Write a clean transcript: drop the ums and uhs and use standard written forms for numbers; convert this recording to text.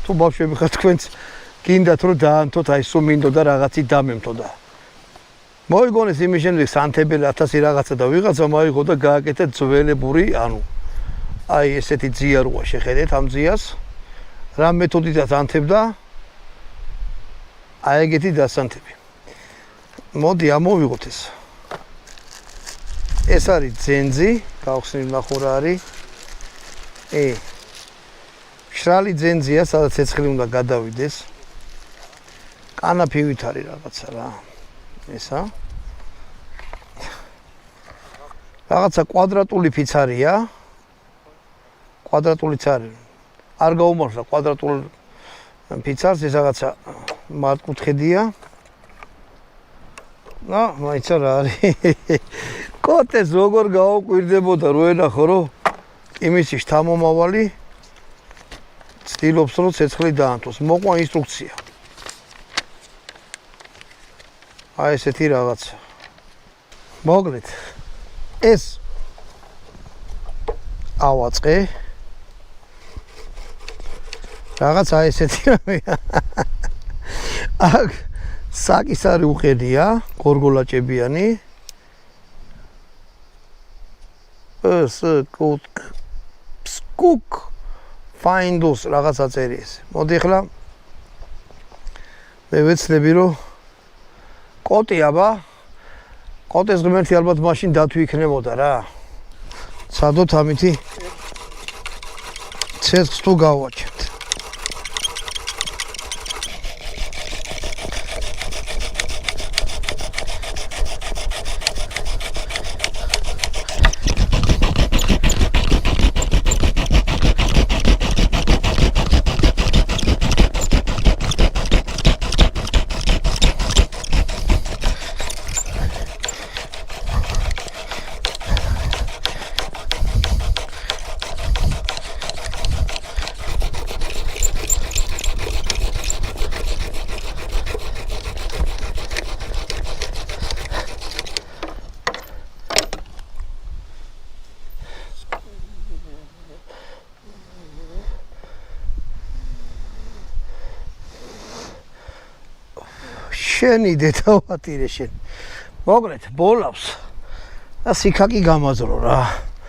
თუ ბავშვები ხართ თქვენც გინდათ რომ დაანთოთ აი სულ მინდოდა რაღაცი დამემთო და მოიგონეს იმის შემდეგ სანთებელი 1000 რაღაცა და ვიღაცა მოიგო და გააკეთა ძველებური ანუ აი ესეთი ძია როა შეხედეთ ამ ძიას რა მეთოდითაც ანთებდა აი ეგეთი დასანთები მოდი ამოვიღოთ ეს არის ძენძი გავხსნილ ნახო რა არის მშრალი ძენძია სადაც ცეცხლი უნდა გადავიდეს კანაფივით არის რაღაცა რა ესა რაღაცა კვადრატული ფიცარია კვადრატულიც არის არ გაუმართლა კვადრატულ ფიცარს ეს რაღაცა მართკუთხედია მაიცა რა არის კოტეს როგორ გაუკვირდებოდა რო ენახო რომ იმისი შთამომავალი ცდილობს რომ ცეცხლი დაანთოს მოყვა ინსტრუქცია აი ესეთი რაღაცა მოგლეთ ეს ავაწყე რაღაც აი ესეთი აქ საკისარი უყედია გორგოლაჭებიანი სკუკ ფაინდოს რაღაცა წერი ეს მოდი ახლა მე ვეცდები რომ კოტი აბა კოტეს ღმერთი ალბათ მაშინ დათვი იქნებოდა რა სადოთ ამითი ცეცხლს თუ გავაჩერთ შენი დედავატირე შენ მოგლეთ ბოლავს და სიქაკი გამაზრო რა